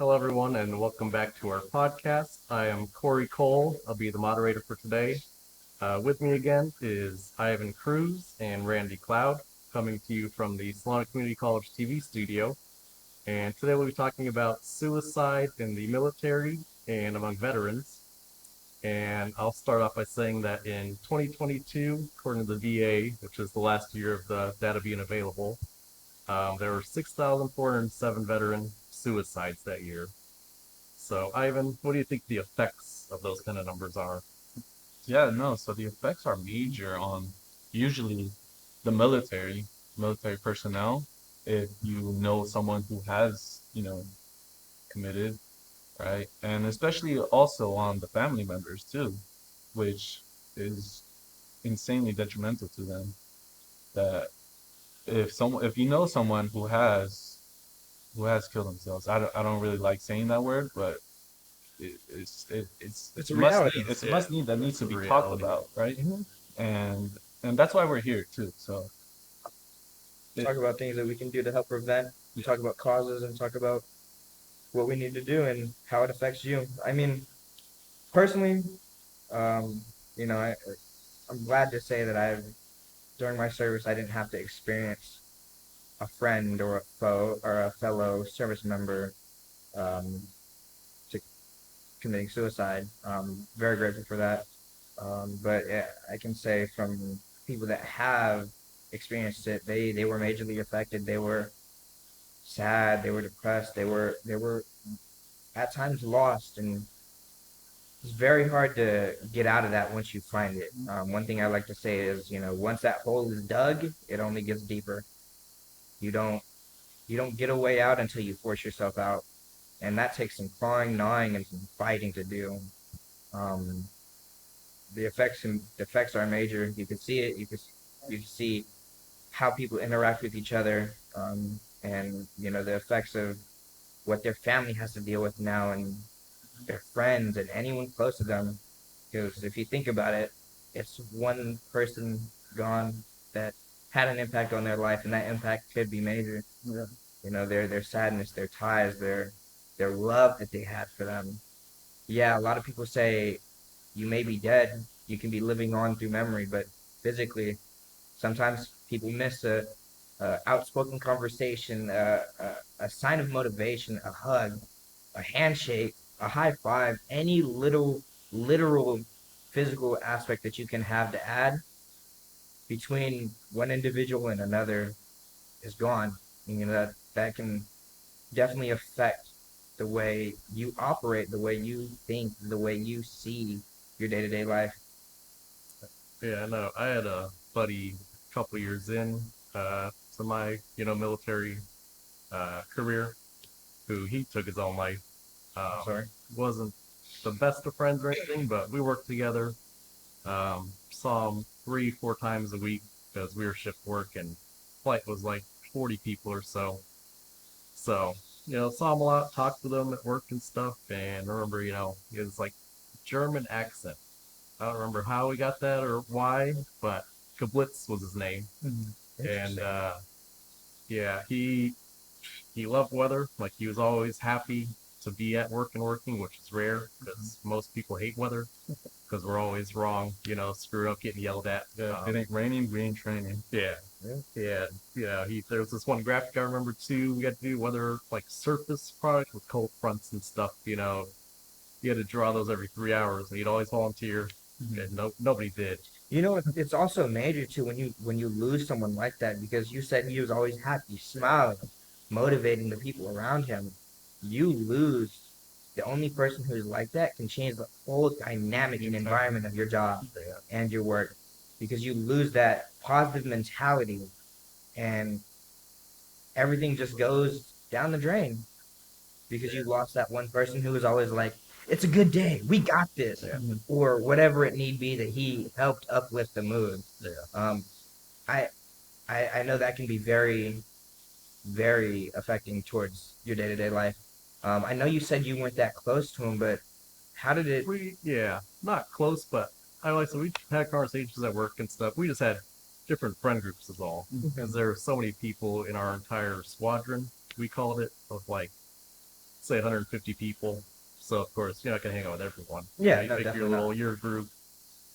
Hello, everyone, and welcome back to our podcast. I am Cory Kohl. I'll be the moderator for today. With me again is Ivan Cruz and Randy Cloud, coming to you from the Solano Community College TV studio. And today we'll be talking about suicide in the military and among veterans. And I'll start off by saying that in 2022, according to the VA, which is the last year of the data being available, there were 6,407 veteran suicides that year. So, Ivan, what do you think the effects of those kind of numbers are? Yeah, no, so the effects are major on usually the military personnel. If you know someone who has, committed, right? And especially also on the family members too, which is insanely detrimental to them. That if you know someone who has killed themselves, I don't really like saying that word, but it's It's a a must reality. need. It's a Yeah, must need that needs that's to a be talked reality. about, right? hmm And that's why we're here too. So it, Talk about things that we can do to help prevent. We talk about causes and talk about what we need to do and how it affects you. I mean, personally, um, you know, I, I'm glad to say that during my service, I didn't have to experience a friend or a foe or a fellow service member um, to committing suicide. Very grateful for that. But yeah, I can say from people that have experienced it, they were majorly affected. They were sad, they were depressed, they were at times lost, and it's very hard to get out of that once you find it. One thing I like to say is, once that hole is dug, it only gets deeper. You don't you don't get a way out until you force yourself out, and that takes some clawing, gnawing, and some fighting to do. Um, the effects are major. You can see it. You can see how people interact with each other, and the effects of what their family has to deal with now, and their friends and anyone close to them. Because if you think about it, it's one person gone that had an impact on their life, and that impact could be major. yeah, Their sadness, their ties, their love that they had for them. Yeah, a lot of people say you may be dead, you can be living on through memory, but physically, sometimes people miss a outspoken conversation, a sign of motivation, a hug, a handshake, a high five, any little literal physical aspect that you can have to add between one individual and another is gone. That can definitely affect the way you operate, the way you think, the way you see your day to day life. Yeah, I know. I had a buddy a couple years in to my, military career who he took his own life. I'm Um, sorry. wasn't the best of friends or anything, but we worked together. Saw him 3, 4 times a week because we were shift work and flight was like 40 people or so. So, saw him a lot, talked with him at work and stuff, and I remember, he was like German accent. I don't remember how he got that or why, but Kablitz was his name. And Interesting. yeah, he loved weather. Like he was always happy to be at work and working, which is rare because most people hate weather because we're always wrong, screwed up, getting yelled at. if it ain't raining, we ain't training. Yeah, Yeah. yeah, there was this one graphic I remember too. We had to do weather like surface product with cold fronts and stuff. You had to draw those every 3 hours, and he'd always volunteer, and nobody did. It's also major too when you lose someone like that, because you said he was always happy, smiling, motivating the people around him. You lose the only person who's like that can change the whole dynamic and environment of your job Yeah, and your work, because you lose that positive mentality, and everything just goes down the drain because you lost that one person who was always like, "It's a good day, we got this," yeah, or whatever it need be that he helped uplift the mood. yeah. Um, I, I know that can be very, very affecting towards your day to day life. I know you said you weren't that close to him, but how did it? Yeah, not close, but I like so we had conversations at work and stuff. We just had different friend groups is all because there are so many people in our entire squadron. We called it of like say 150 people. So of course you're not gonna hang out with everyone. Yeah, You no, pick your definitely not. your group.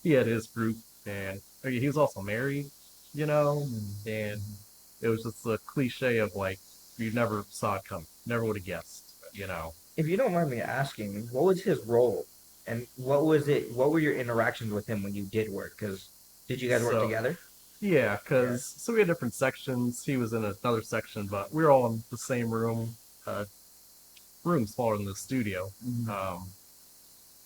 He had his group, and I mean, he was also married, you know, and Mm-hmm. it was just a cliche of like you never saw it coming, never would have guessed, you know. If you don't mind me asking, what was his role, and what was it? What were your interactions with him when you did work? Because did you guys work So together? yeah, Yeah. because so we had different sections. He was in another section, but we were all in the same uh, room smaller than the studio. Mm-hmm. Um,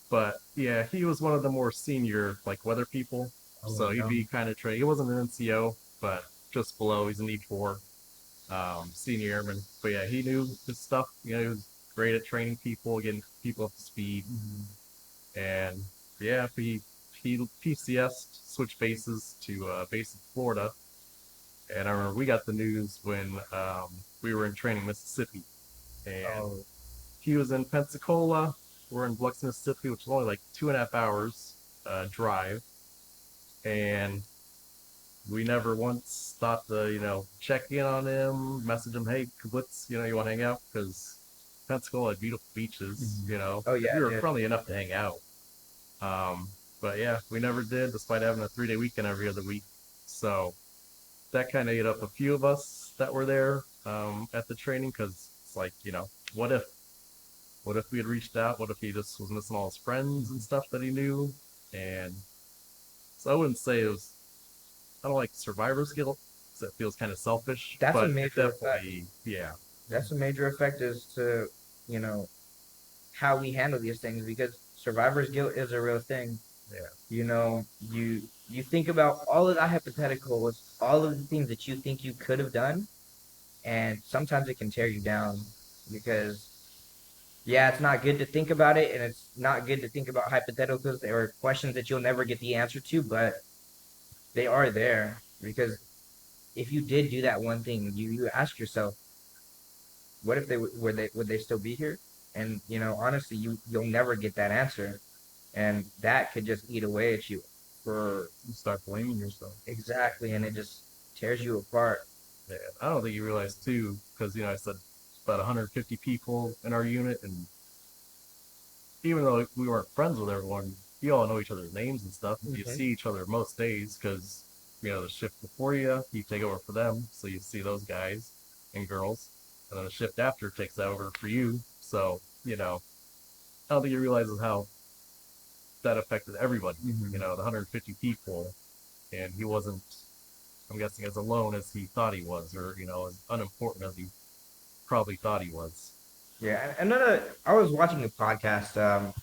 but yeah, he was one of the more senior like weather people. Oh, So he'd yeah. be kind of trained. He wasn't an NCO, but just below. He's an E4, senior airman. But yeah, he knew his stuff. You know, he was great at training people, getting people up to speed. Mm-hmm. And yeah, he PCS switched bases to base in Florida. And I remember we got the news when we were in training Mississippi, and Oh. he was in Pensacola. We're in Biloxi, Mississippi, which is only like 2.5 hours drive, and we never once thought to, check in on him, message him, hey, Kablitz, you want to hang out? Because Pensacola had beautiful beaches, Mm-hmm. Oh yeah, we it were did. friendly enough to hang out. But yeah, we never did, despite having a 3-day weekend every other week. So that kind of ate up a few of us that were there at the training because it's like, what if? What if we had reached out? What if he just was missing all his friends and stuff that he knew? And so I wouldn't say it was, I don't like survivor's guilt because it feels kind of selfish, That's a but it major effect. definitely, yeah, That's a major effect as to you know how we handle these things because survivor's guilt is a real thing. yeah, You think about all of the hypotheticals, all of the things that you think you could have done, and sometimes it can tear you down because yeah, it's not good to think about it, and it's not good to think about hypotheticals or questions that you'll never get the answer to, but they are there because if you did do that one thing, you ask yourself, what if would they still be here? And honestly, you'll never get that answer, and that could just eat away at you for You start blaming yourself. exactly, and it just tears you apart. yeah. I don't think you realize too, because, I said about 150 people in our unit, and even though we weren't friends with everyone, you all know each other's names and stuff. You Hmm. see each other most days because, the shift before you take over for them. So you see those guys and girls. And then the shift after takes over for you. So, I don't think you realize how that affected everybody, Mm-hmm. the 150 people. And he wasn't, I'm guessing, as alone as he thought he was, or, as unimportant as he probably thought he was. Yeah, and another. I was watching a podcast.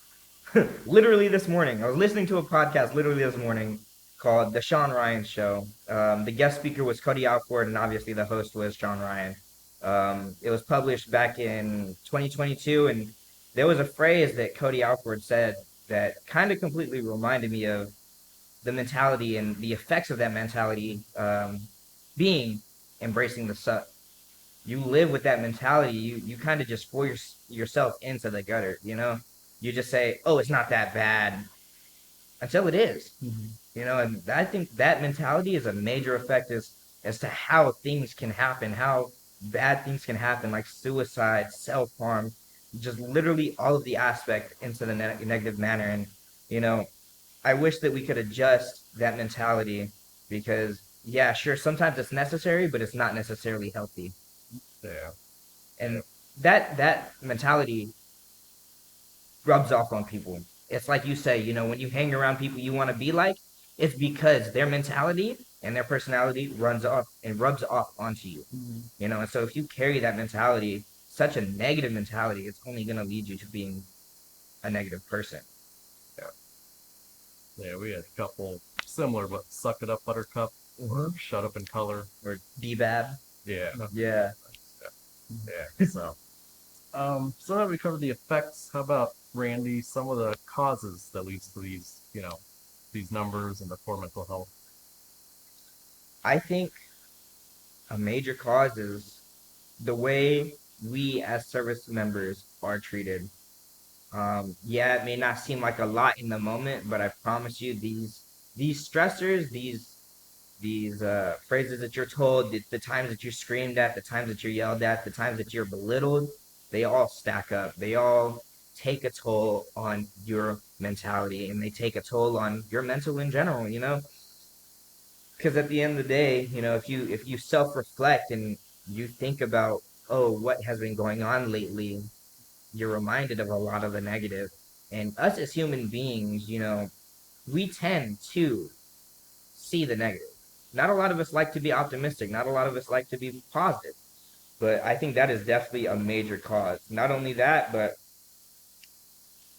Literally this morning. I was listening to a podcast literally this morning called The Sean Ryan Show. The guest speaker was Cody Alford, and obviously the host was Sean Ryan. It was published back in 2022, and there was a phrase that Cody Alford said that kind of completely reminded me of the mentality and the effects of that mentality being embracing the suck. You live with that mentality. You kind of just force yourself into the gutter. You just say, "Oh, it's not that bad," until it is. Mm-hmm. And I think that mentality is a major effect as to how things can happen, how bad things can happen, like suicide, self harm, just literally all of the aspect into the negative manner. And you know, I wish that we could adjust that mentality because yeah, sure, sometimes it's necessary, but it's not necessarily healthy. Yeah. Yeah. And that mentality rubs off on people. It's like you say, when you hang around people you want to be like, it's because their mentality and their personality runs off and rubs off onto you. Mm-hmm. And so if you carry that mentality, such a negative mentality, it's only going to lead you to being a negative person. Yeah. Yeah, we had a couple similar, but suck it up, Buttercup, or Mm-hmm. shut up in color. Or dbab. Yeah, Yeah. yeah. So now we covered the effects. How about Randy? Some of the causes that leads to these, these numbers and the poor mental health. I think a major cause is the way we as service members are treated. Yeah, it may not seem like a lot in the moment, but I promise you, these stressors, these phrases that you're told, the times that you're screamed at, the times that you're yelled at, the times that you're belittled, they all stack up. They all take a toll on your mentality, and they take a toll on your mental in general, you know? Because at the end of the day, you know, if you self-reflect and you think about, oh, what has been going on lately, you're reminded of a lot of the negative. And us as human beings, you know, we tend to see the negative. Not a lot of us like to be optimistic. Not a lot of us like to be positive. But I think that is definitely a major cause. Not only that, but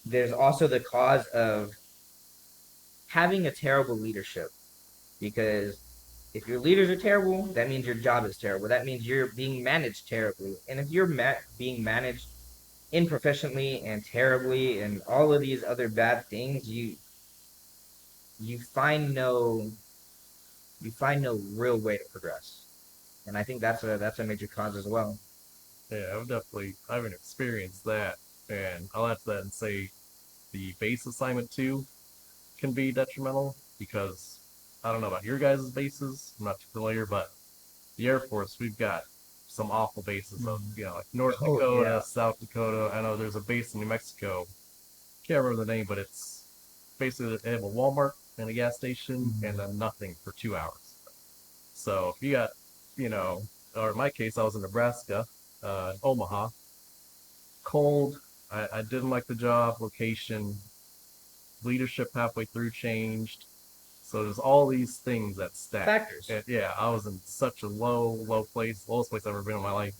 there's also the cause of having a terrible leadership. Because if your leaders are terrible, that means your job is terrible. That means you're being managed terribly. And if you're being managed improfessionally and terribly and all of these other bad things, you find no you find no real way to progress. And I think that's a major cause as well. Yeah, I haven't experienced that, and I'll add to that and say the base assignment too can be detrimental because I don't know about your guys' bases. I'm not too familiar, but the Air Force, we've got some awful bases of, like North Oh Dakota, yeah. South Dakota. I know there's a base in New Mexico. Can't remember the name, but it's basically they have a Walmart and a gas station and then nothing for 2 hours. So if you got, you know, or in my case, I was in Nebraska, Omaha, cold. I didn't like the job, location, leadership halfway through changed. So there's all these things that stack. Factors. And yeah, I was in such a low place, lowest place I've ever been in my life.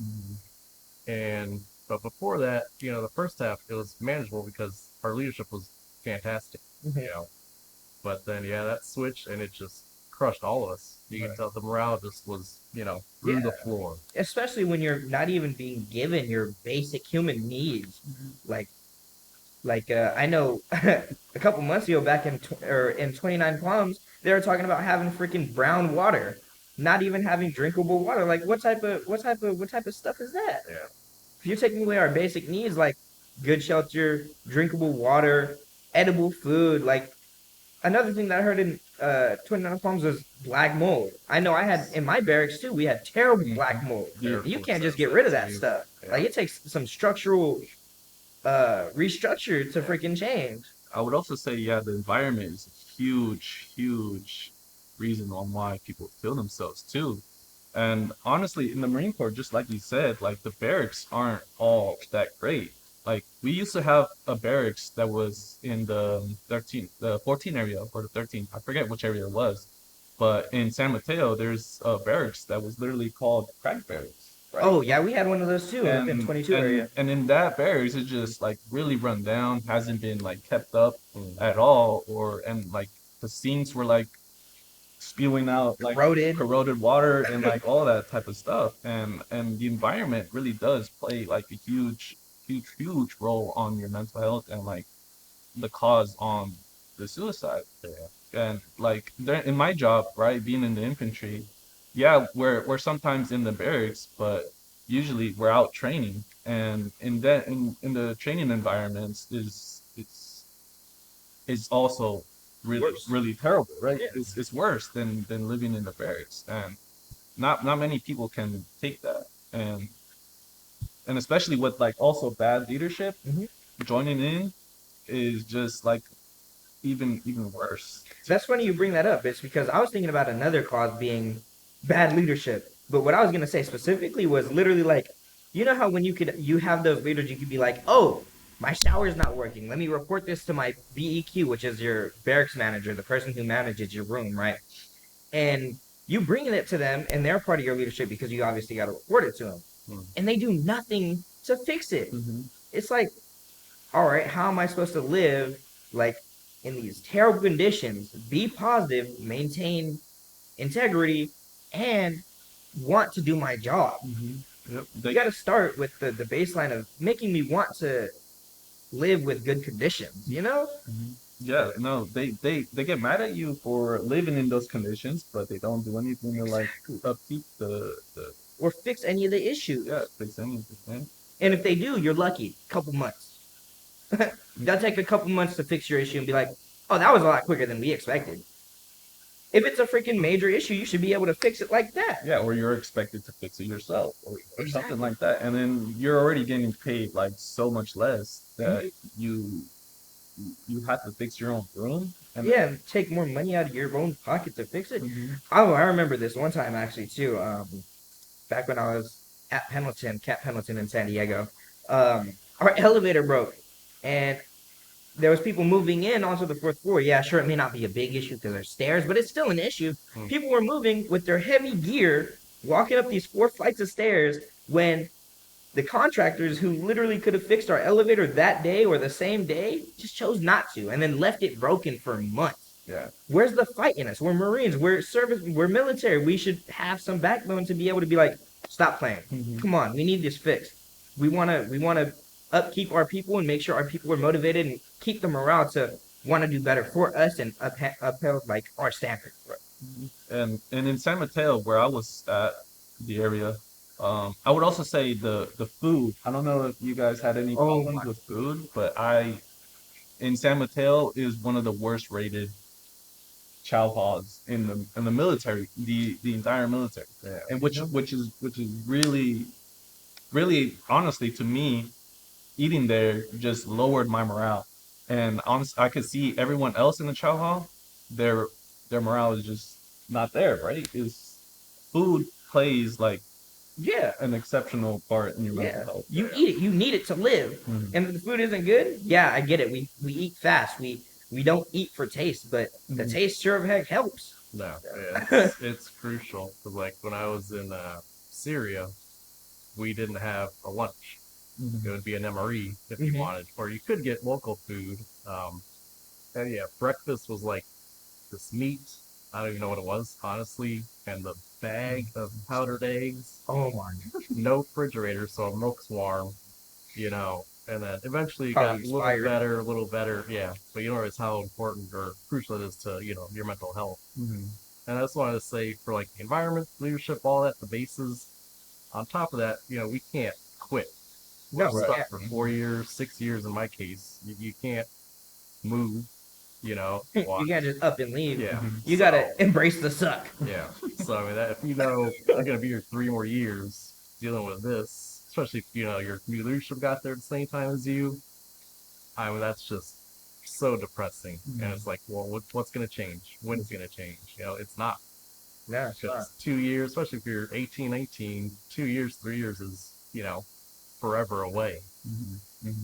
And but before that, the first half it was manageable because our leadership was fantastic. But then yeah, that switch and it just crushed all of us. You can tell the morale just was, through the floor. Especially when you're not even being given your basic human needs. Like I know a couple months ago back in 29 Palms, they were talking about having freaking brown water, not even having drinkable water. Like what type of stuff is that? Yeah. If you're taking away our basic needs like good shelter, drinkable water, edible food, like another thing that I heard in 29 Palms was black mold. I know I had in my barracks too. We had terrible black mold. You can't just get rid of that stuff. Yeah. Like it takes some structural restructure to freaking change. I would also say, yeah, the environment is a huge reason on why people kill themselves too. And honestly, in the Marine Corps, just like you said, like the barracks aren't all that great. Like we used to have a barracks that was in the 14 area or the 13, I forget which area it was. But in San Mateo, there's a barracks that was literally called crack barracks. Right? Oh yeah, we had one of those too in 22 area. And in that barracks, it's just like really run down, hasn't been like kept up at all, and like the sinks were like spewing out like corroded water and like all that type of stuff, and the environment really does play like a huge role on your mental health and like the cause on the suicide. And like there in my job, right, being in the infantry, yeah, we're sometimes in the barracks, but usually we're out training, and in the training environments is also really terrible, right? Yeah. It's worse than living in the barracks, and not many people can take that, and especially with like also bad leadership, joining in is just like even worse. That's funny you bring that up. It's because I was thinking about another cause being bad leadership. But what I was gonna say specifically was literally like, you know how when you have those leaders, you could be like, oh, my shower's not working. Let me report this to my BEQ, which is your barracks manager, the person who manages your room, right? And you bringing it to them, and they're part of your leadership because you obviously got to report it to them, and they do nothing to fix it. It's like, all right, how am I supposed to live like in these terrible conditions, be positive, maintain integrity, and want to do my job? Yep. You got to start with the baseline of making me want to live with good conditions, you know? Yeah, no, they get mad at you for living in those conditions, but they don't do anything to like upkeep the or fix any of the issues. Yeah, fix anything. And if they do, you're lucky. Couple months. That'll take a couple months to fix your issue and be like, oh, that was a lot quicker than we expected. If it's a freaking major issue, you should be able to fix it like that. Yeah, or you're expected to fix it yourself, or Exactly. something like that, and then you're already getting paid like so much less that you you have to fix your own room. And Yeah, and take more money out of your own pocket to fix it. Mhm. Oh, I remember this one time actually too. Back when I was at Camp Pendleton in San Diego, our elevator broke, and there was people moving in onto the fourth floor. Yeah, sure, it may not be a big issue because there's stairs, but it's still an issue. People were moving with their heavy gear, walking up these 4 flights of stairs when the contractors who literally could have fixed our elevator that day or the same day just chose not to and then left it broken for months. Yeah. Where's the fight in us? We're Marines. We're service. We're military. We should have some backbone to be able to be like, stop playing. Come on, we need this fixed. We wanna upkeep our people and make sure our people are motivated and keep the morale to want to do better for us and upheld like our standard. And in San Mateo, where I was at, the area, I would also say the food. I don't know if you guys had any problems with food, but I in San Mateo is one of the worst rated chow halls in the military, the entire military, Yeah. and which is really honestly to me, eating there just lowered my morale. And honestly, I could see everyone else in the chow hall, their their morale is just not there, right? Is food plays like Yeah. an exceptional part in your mental Yeah, health. you eat it. You need it to live. Mhm. And if the food isn't good, yeah, I get it. We eat fast. We don't eat for taste, but the taste sure of heck helps. No, yeah, it's crucial because like when I was in Syria, we didn't have a lunch. It would be an MRE if you wanted, or you could get local food. And yeah, breakfast was like this meat. I don't even know what it was, honestly, and the bag of powdered eggs. Oh my! No refrigerator, so milk's warm, you know. And then eventually it Probably got expired. a little better, yeah. But you don't realize how important or crucial it is to, you know, your mental health. And I just wanted to say for like the environment, leadership, all that, the bases. On top of that, you know, we can't quit. We're No, stuck yeah. for 4 years, 6 years in my case. You can't move, you know. You can't just up and leave. Yeah. You gotta embrace the suck. Yeah. So I mean, that, if you know you're gonna be here 3 more years dealing with this, especially if you know your new leadership got there at the same time as you, I mean that's just so depressing. And it's like, well, what's gonna change? When is it gonna change? You know, it's not. Yeah, it's not. Because 2 years, especially if you're 18, 19, 2 years, 3 years is, you know, forever away.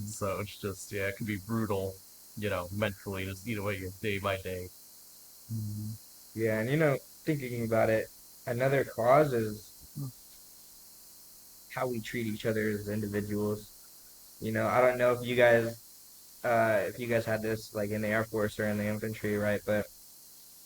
So it's just, yeah, it can be brutal, you know, mentally, just eat away day by day. Yeah, and you know, thinking about it, another cause is how we treat each other as individuals. You know, I don't know if you guys had this like in the Air Force or in the infantry, right? But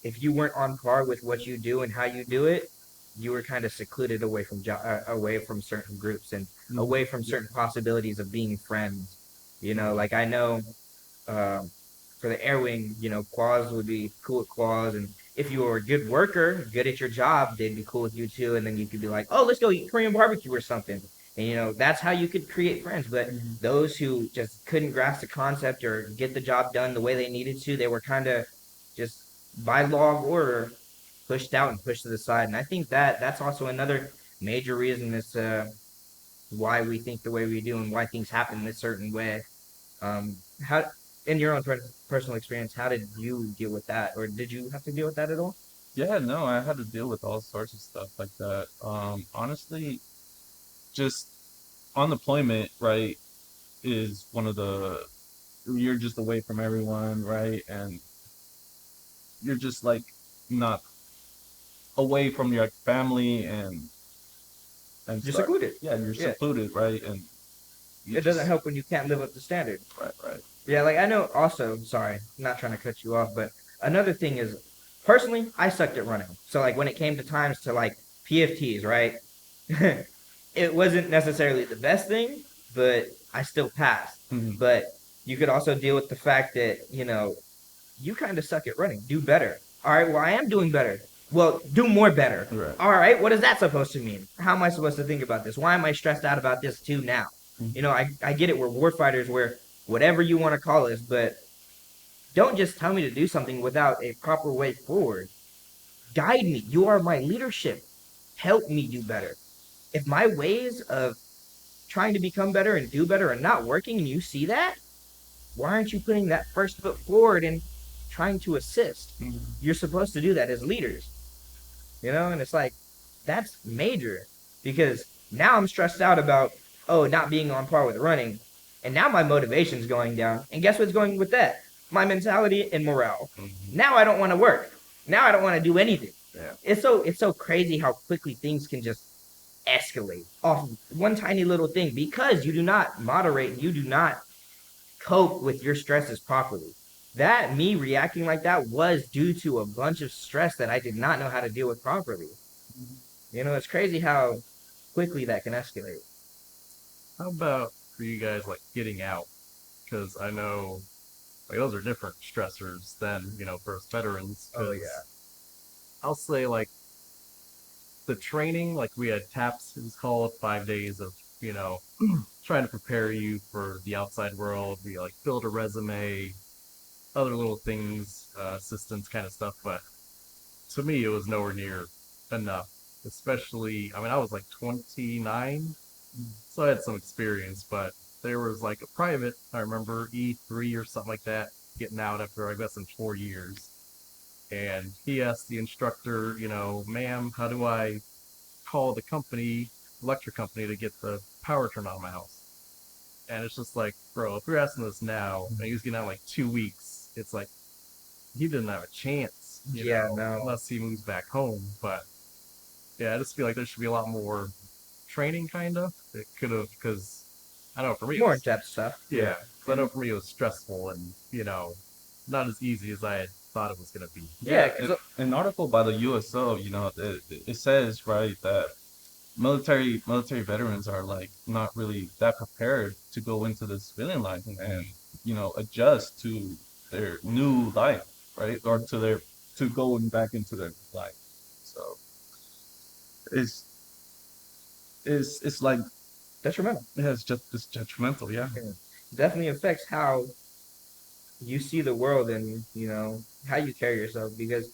if you weren't on par with what you do and how you do it, you were kind of secluded away from away from certain groups and away from certain possibilities of being friends. You know, like I know um, for the air wing, you know, quads would be cool with quads, and if you were a good worker, good at your job, they'd be cool with you too. And then you could be like, oh, let's go eat Korean barbecue or something. And you know, that's how you could create friends. But those who just couldn't grasp the concept or get the job done the way they needed to, they were kind of just by law of order pushed out and pushed to the side. And I think that that's also another major reason as to why we think the way we do and why things happen in a certain way. How, in your own personal experience, how did you deal with that, or did you have to deal with that at all? Yeah, no, I had to deal with all sorts of stuff like that. Honestly, just on deployment, right, is one of the you're just away from everyone, right? And you're just like not away from your family and You're start, secluded. yeah, you're Yeah. secluded, right? And you It doesn't just help when you can't live up to standard. right. Yeah, like I know also, sorry, not trying to cut you off, but another thing is personally, I sucked at running. So like when it came to times to like PFTs, right? It wasn't necessarily the best thing, but I still passed. But you could also deal with the fact that, you know, you kind of suck at running. Do better. All right, well, I am doing better. Well, do more better. Right. All right, what is that supposed to mean? How am I supposed to think about this? Why am I stressed out about this too now? You know, I get it. We're warfighters. We're whatever you want to call us, but don't just tell me to do something without a proper way forward. Guide me. You are my leadership. Help me do better. If my ways of trying to become better and do better are not working and you see that, why aren't you putting that first foot forward and trying to assist? You're supposed to do that as leaders, and it's like, that's major because now I'm stressed out about, not being on par with running. And now my motivation's going down. And guess what's going with that? My mentality and morale. Now I don't want to work. Now I don't want to do anything. Yeah. It's so crazy how quickly things can just escalate off one tiny little thing because you do not moderate, you do not cope with your stresses properly. That me reacting like that was due to a bunch of stress that I did not know how to deal with properly. It's crazy how quickly that can escalate. How about for you guys, like getting out? Because I know like those are different stressors than for us veterans. Oh 'Cause yeah. I'll say like the training, like we had TAPS, it was called 5 days of trying to prepare you for the outside world. We like build a resume, other little things, assistance kind of stuff. But to me, it was nowhere near enough. Especially, I mean, I was like 29, so I had some experience, but there was like a private, I remember E3 or something like that, getting out after I guess in 4 years. And he asked the instructor, ma'am, how do I call the company, electric company, to get the power turned on in my house? And it's just like, bro, if you're asking this now, and he was getting out in like 2 weeks, it's like he didn't have a chance, Yeah, no. unless he moves back home. But yeah, I just feel like there should be a lot more training, kind of. It could have, because I know for me, More in-depth stuff. yeah, 'cause I know for me it was stressful and not as easy as I had thought it was gonna be. Yeah, An article by the USO, it says right that military veterans are like not really that prepared to go into the civilian life and adjust to their new life, right? Or to going back into their life. So it's it's like detrimental. yeah, it's judgmental, yeah. Yeah. Definitely affects how you see the world and how you carry yourself. Because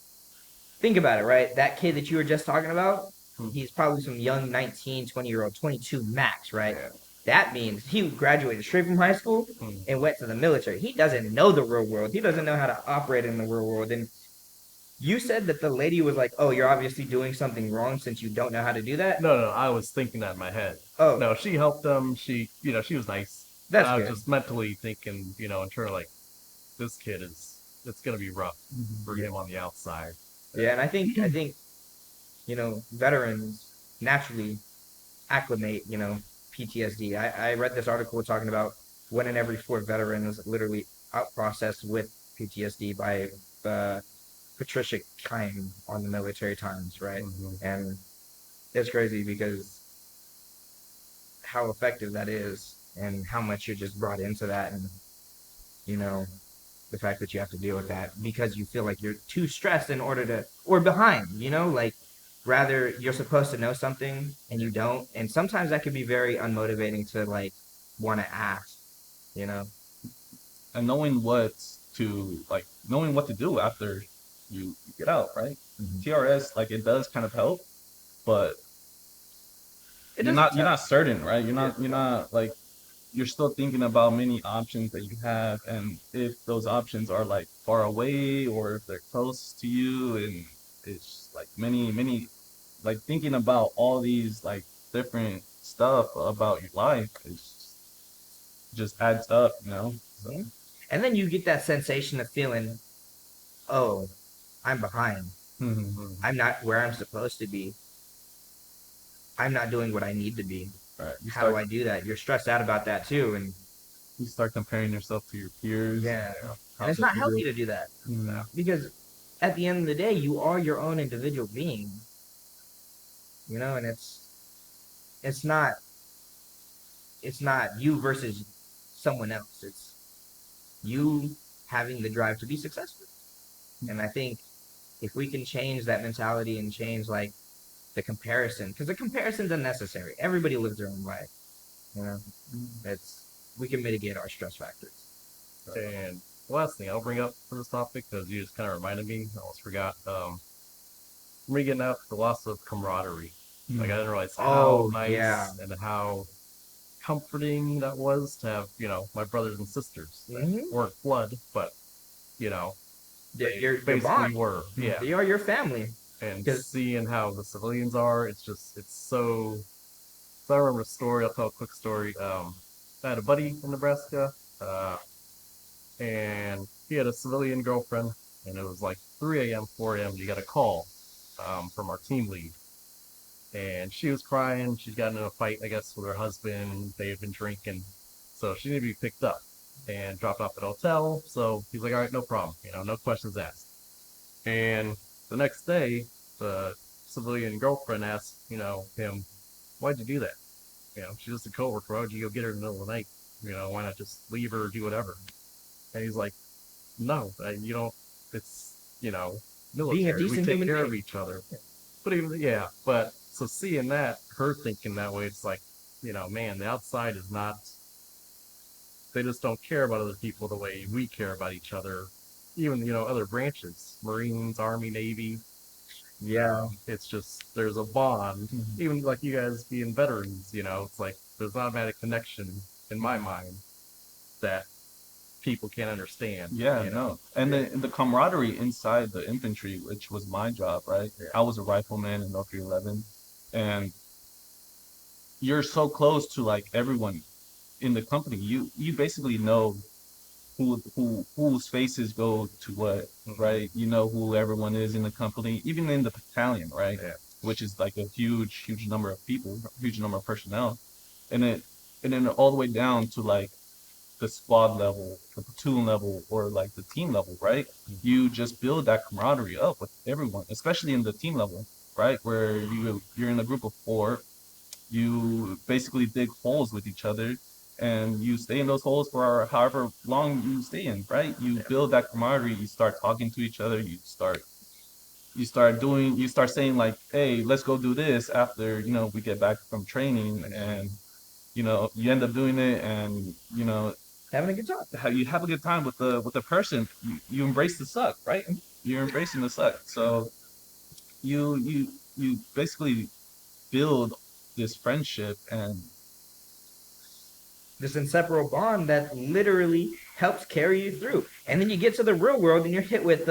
think about it, right? That kid that you were just talking about, he's probably some young 19, 20-year-old, 22 max, right? Yeah. That means he graduated straight from high school and went to the military. He doesn't know the real world. He doesn't know how to operate in the real world. And you said that the lady was like, "Oh, you're obviously doing something wrong since you don't know how to do that." No, no, I was thinking that in my head. Oh, No, she helped them. She was nice. that's I was good. just mentally thinking, internally, like, this kid it's gonna be rough for him on the outside. Yeah, and I think veterans naturally acclimate, PTSD. I read this article talking about 1 in every 4 veterans literally out processed with PTSD by Patricia Kime on the Military Times, right? And it's crazy because how effective that is and how much you're just brought into that and you know the fact that you have to deal with that because you feel like you're too stressed in order to or behind, like rather you're supposed to know something and you don't, and sometimes that can be very unmotivating to like want to ask, you know. And knowing what to do after you get out, right? TRS, like it does kind of help, but you're not certain, right? You're not like you're still thinking about many options that you have, and if those options are like far away or if they're close to you, and it's like many like thinking about all these like different stuff about your life is just adds up, So, And then you get that sensation of feeling, oh, I'm behind. I'm not where I'm supposed to be. I'm not doing what I need to be. right. How do I do that? You're stressed out about that too, and You start comparing yourself to your peers. yeah, How and it's did not you healthy do? to do that Yeah. because at the end of the day, you are your own individual being, and it's not you versus someone else. It's you having the drive to be successful. And I think if we can change that mentality and change like the comparison, because the comparison's unnecessary. Everybody lives their own life. It's we can mitigate our stress factors. And the last thing I'll bring up for this topic, because you just kind of reminded me, I almost forgot. me getting out, the loss of camaraderie. Like I didn't realize how Oh yeah. nice and how comforting that was to have, my brothers and sisters that Hmm. weren't blood, but you know, they Your bond. basically were. Yeah. They are your family. And Because seeing how the civilians are, it's so. So I remember a story. I'll tell a quick story. I had a buddy in Nebraska, uh, and he had a civilian girlfriend, and it was like 3 a.m., 4 a.m. You got a call from our team lead, and she was crying. She'd gotten in a fight, I guess, with her husband. They had been drinking, so she needed to be picked up and dropped off at a hotel. So he's like, "All right, no problem. No questions asked." And the next day, the civilian girlfriend asked, him, "Why'd you do that? She's just a coworker. Why would you go get her in the middle of the night? Why not just leave her or do whatever?" And he's like, "No, you don't. It's being a military. We decent take human care being. of each other." But even yeah, but so seeing that, her thinking that way, it's like, man, the outside is not. They just don't care about other people the way we care about each other. Even other branches, Marines, Army, Navy. Yeah. It's just there's a bond. Mhm. Even like you guys being veterans, it's like there's an automatic connection in my mind that people can't understand. Yeah, no. And the camaraderie inside the infantry, which was my job, right? Yeah. I was a rifleman in 0311, and you're so close to like everyone in the company. You basically know whose faces go to what, right? You know who everyone is in the company, even in the battalion, right? Yeah. Which is like a huge number of people, huge number of personnel, and it and then all the way down to like the squad level, the platoon level, or like the team level, right? You just build that camaraderie up with everyone, especially in the team level, right? Where you're in a group of four, you basically dig holes with each other, and you stay in those holes for however long you stay in, right? You Yeah. build that camaraderie, you start talking to each other, you start saying like, hey, let's go do this after, we get back from training, and you end up doing it, and Having a good time. how you have a good time with the person. You embrace the suck, right? You're embracing the suck. So you basically build this friendship, and This inseparable bond that literally helps carry you through. And then you get to the real world and you're hit with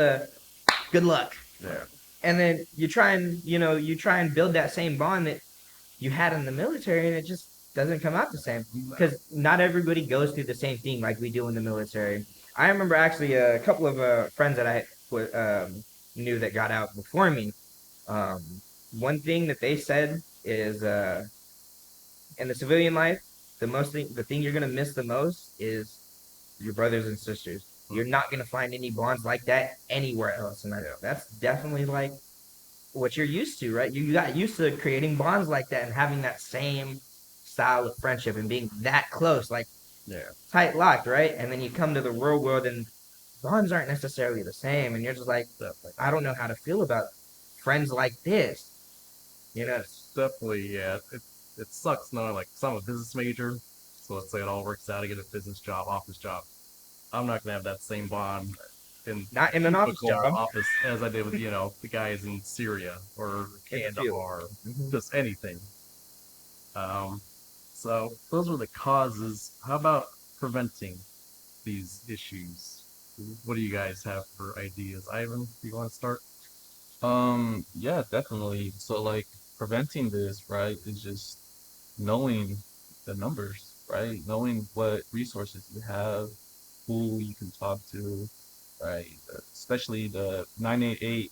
good luck. Yeah. And then you try and build that same bond that you had in the military, and it just doesn't come out the same because not everybody goes through the same thing like we do in the military. I remember actually a couple of friends that I knew that got out before me. Um, One thing that they said is in the civilian life, the thing you're gonna miss the most is your brothers and sisters. You're not gonna find any bonds like that anywhere else, and that's definitely like what you're used to, right? You got used to creating bonds like that and having that same style of friendship and being that close, like Yeah. tight locked, right? And then you come to the real world and bonds aren't necessarily the same, and you're just like, Definitely. I don't know how to feel about friends like this. It's definitely, yeah. It sucks knowing, like, 'cause I'm a business major, so let's say it all works out. I get a business job, office job. I'm not gonna have that same bond in Not in an office typical job. office as I did with the guys in Syria or In the field. Kandahar, Mhm. just anything. Um, so those were the causes. How about preventing these issues? What do you guys have for ideas? Ivan, do you want to start? yeah, definitely. So like preventing this, right, is just knowing the numbers, right? Knowing what resources you have, who you can talk to, right? Especially the 988,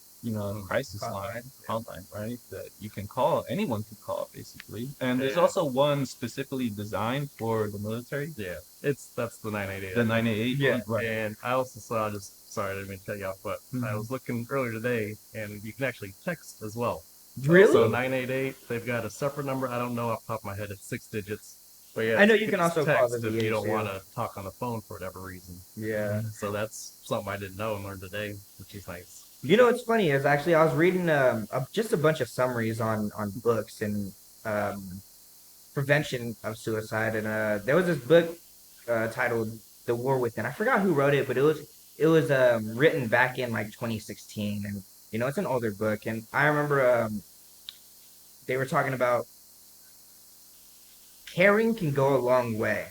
crisis line, hotline, right? That you can call, anyone can call basically. And there's Yeah. also one specifically designed for the military, Yeah, that's the 988. the 988 Yeah. one, right? And I also saw, just sorry, I didn't mean to cut you off, but I was looking earlier today, and you can actually text as well. Really? So 988, they've got a separate number. I don't know off the top of my head. It's 6 digits. But yeah, I know you can just also call text the if you don't VA want too. to talk on the phone for whatever reason. Yeah. So that's something I didn't know and learned today, which is nice. You know what's funny is actually I was reading just a bunch of summaries on books and um, prevention of suicide, and there was this book titled "The War Within." I forgot who wrote it, but it was written back in like 2016, and It's an older book, and I remember they were talking about caring can go a long way.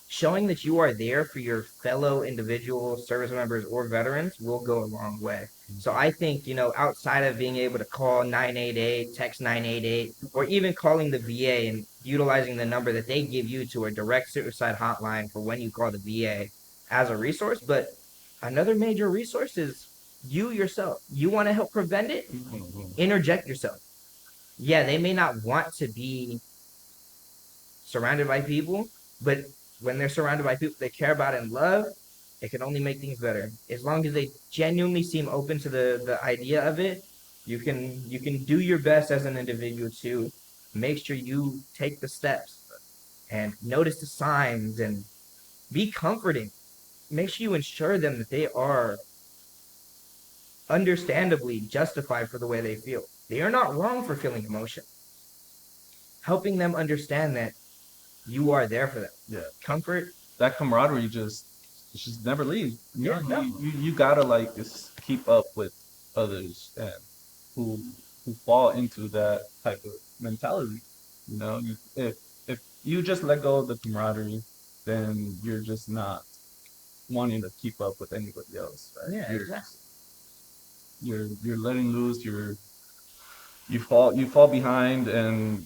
Showing that you are there for your fellow individuals, service members, or veterans will go a long way. So I think, outside of being able to call 988, text 988, or even calling the VA and utilizing the number that they give you to a direct suicide hotline for when you call the VA as a resource. But another major resource is you yourself. You want to help prevent it? Interject yourself. Yeah, they may not want to be surrounded by people, but when they're surrounded by people they care about and love, it can only make things better. As long as they genuinely seem open to the idea of it, you can do your best as an individual to make sure you take the steps and notice the signs and be comforting. Make sure you ensure them that they are understandably justified for the way they feel. They are not wrong for feeling emotion. Helping them understand that you are there for them. Yeah. Comfort. That camaraderie just never leave. Yeah, no. You gotta like just keep up with others and who who fall into that type of mentality. If you just let go of the camaraderie, then you're just not wanting to keep up with anybody else, right? Yeah, exactly. You're letting loose. You fall behind, and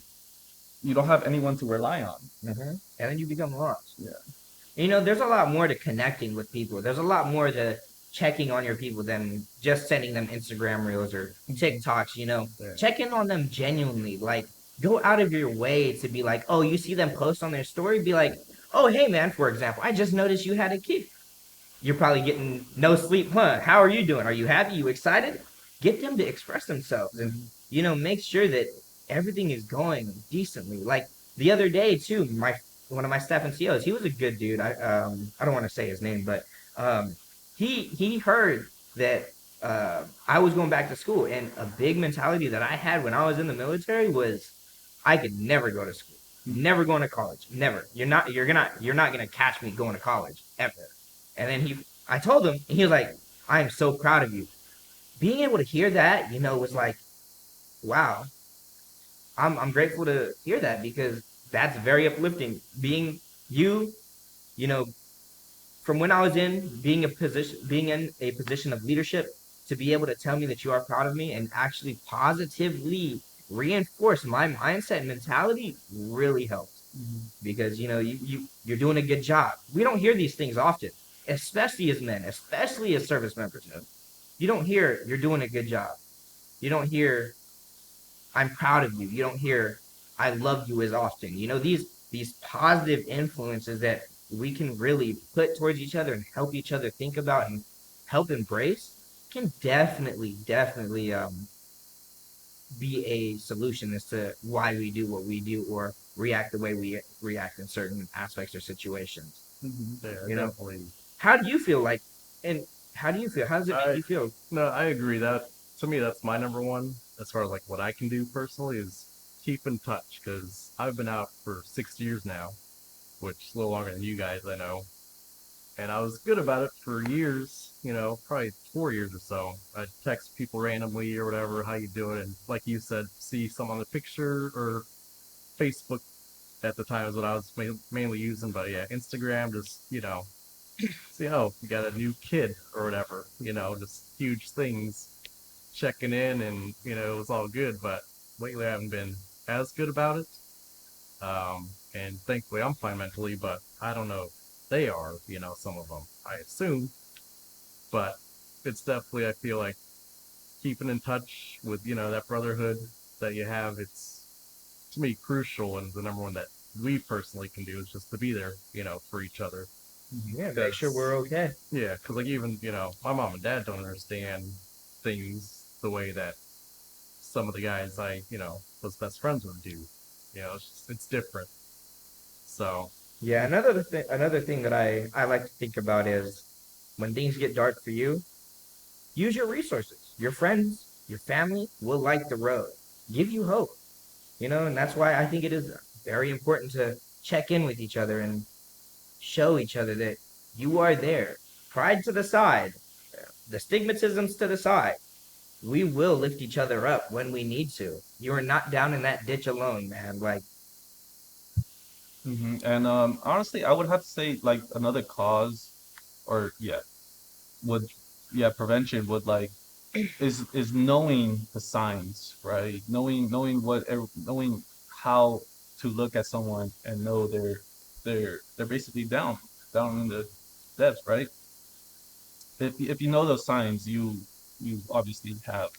you don't have anyone to rely on. And then you become lost. Yeah. There's a lot more to connecting with people. There's a lot more to checking on your people than just sending them Instagram reels or TikToks. Yeah. Check in on them genuinely. Like, go out of your way to be like, oh, you see them post on their story, be like, oh, hey man, for example, I just noticed you had a kid. You're probably getting no sleep, huh? How are you doing? Are you happy? You excited? Get them to express themselves and make sure that everything is going decently. Like the other day too, one of my staff and COs, he was a good dude. I don't want to say his name, but he heard that I was going back to school, and a big mentality that I had when I was in the military was I could never go to school, never going to college, never. You're not gonna catch me going to college ever. And then I told him, and he was like, I am so proud of you. Being able to hear that, was like, wow, I'm grateful to hear that because that's very uplifting. Being you, you know, from when I was being in a position of leadership, to be able to tell me that you are proud of me and actually positively reinforce my mindset and mentality really helps. Because you're doing a good job. We don't hear these things often, especially as men, especially as service members. You don't hear you're doing a good job. You don't hear I'm proud of you. You don't hear I love you as often. These positive influences that we can really put towards each other and help each other think about and help embrace can definitely be a solution as to why we do what we do or react the way we react in certain aspects or situations. Yeah, definitely. How do you feel like, and how do you feel? How does it make you feel? No, I agree. That to me, that's my number one as far as like what I can do personally is keep in touch because I've been out for 6 years now, which is a little longer than you guys, I know. And I was good about it for years, probably 4 years or so. I'd text people randomly or whatever, how you doing? And like you said, see some on the picture or Facebook at the time is what I was mainly using. But yeah, Instagram, just, see, oh, you got a new kid or whatever, just huge things checking in and, it was all good. But lately I haven't been as good about it. And thankfully I'm fine mentally, but I don't know if they are, some of them, I assume. But it's definitely, I feel like keeping in touch with, that brotherhood that you have, it's, to me, crucial, and the number one that we personally can do is just to be there, for each other. Yeah, make sure we're okay. Yeah, because like even, my mom and dad don't understand things the way that some of the guys I, was best friends with do. It's different. So yeah, another thing that I like to think about is when things get dark for you, use your resources. Your friends, your family will light the road, give you hope. And that's why I think it is very important to check in with each other and show each other that you are there. Pride to the side, the stigmatisms to the side. we will lift each other up when we need to. You are not down in that ditch alone, man. Like, And honestly, I would have to say like another cause, or yeah, would yeah, prevention would like is knowing the signs, right? Knowing how to look at someone and know they're basically down in the depths, right? If you know those signs, you obviously have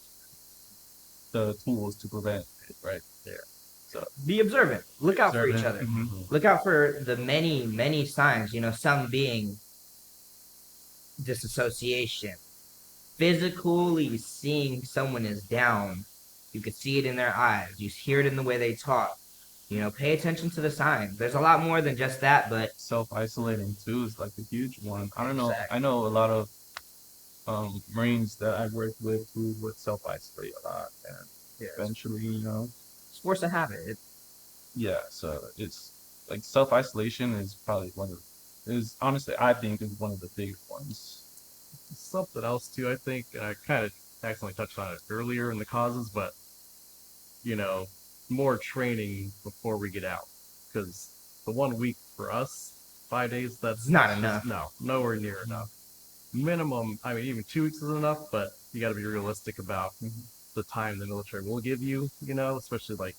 the tools to prevent it, right there. So be observant. Look out for each observant. other. Look out for the many, many signs, some being disassociation, physically seeing someone is down. You could see it in their eyes. You hear it in the way they talk. Pay attention to the signs. There's a lot more than just that, but Self-isolating too is like a huge one. I don't know. I exactly. know a lot of Marines that I worked with who would self-isolate a lot, and Yeah, eventually, it's force a habit. yeah. So it's like self-isolation is probably is honestly I think is one of the big ones. Something else too, I think, and I kind of accidentally touched on it earlier in the causes, but you know, more training before we get out. Because the 1 week for us, 5 days, It's not enough. no, nowhere near enough. Minimum, I mean, even 2 weeks is enough, but you got to be realistic about the time the military will give you, especially like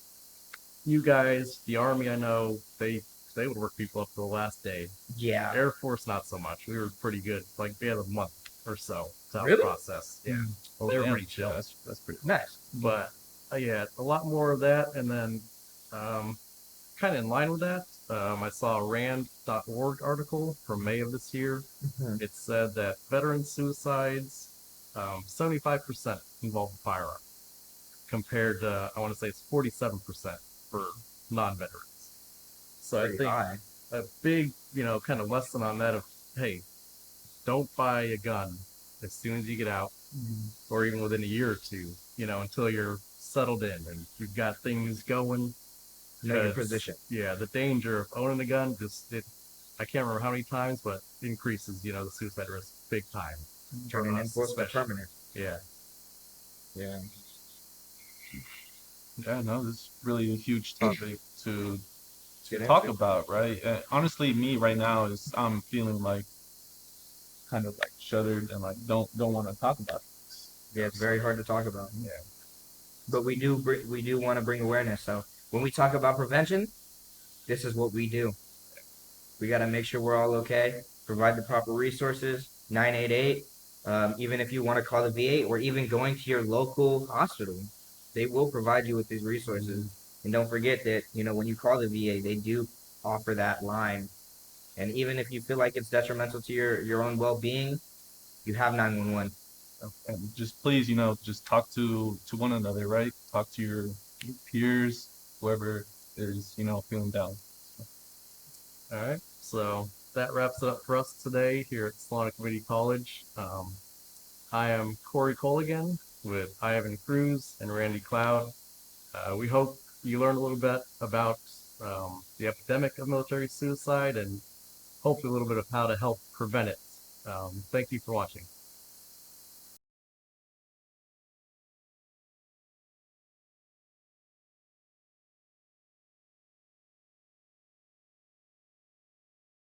you guys, the Army, I know, they would work people up to the last day. Yeah. Air Force, not so much. We were pretty good. Like, we had a month or so to Really? process. Yeah. Oh, They were damn. pretty chill. Yeah, that's pretty. Nice. But yeah, a lot more of that. And then, kind of in line with that, I saw a Rand.org article from May of this year. Mhm. It said that veteran suicides, 75% involve a firearm, compared to, I want to say it's 47% for non-veterans. So I Pretty think high. a big, kind of lesson on that of, hey, don't buy a gun as soon as you get out, or even within a year or two, until you're settled in and you've got things going. Know your 'Cause, position. yeah, the danger of owning a gun I can't remember how many times, but increases, the suicide risk big time. Turning For us, enforced to especially. permanent. Yeah. Yeah. Yeah, no, this is really a huge topic to Get talk into. about, right? Honestly, me right now is I'm feeling like kind of like shuddered and like don't want to talk about this. Yeah, it's very hard to talk about. Yeah. But we do want to bring awareness. So when we talk about prevention, this is what we do. We got to make sure we're all okay. Provide the proper resources. 988. Even if you want to call the VA or even going to your local hospital, they will provide you with these resources. And don't forget that when you call the VA, they do offer that line. And even if you feel like it's detrimental to your own well-being, you have 911. And just please, just talk to one another, right? Talk to your peers, whoever is, feeling down. All right. So that wraps it up for us today here at Solano College. I am Cory Kohl again with Ivan Cruz and Randy Cloud. We hope you learned a little bit about the epidemic of military suicide and hopefully a little bit of how to help prevent it. Thank you for watching.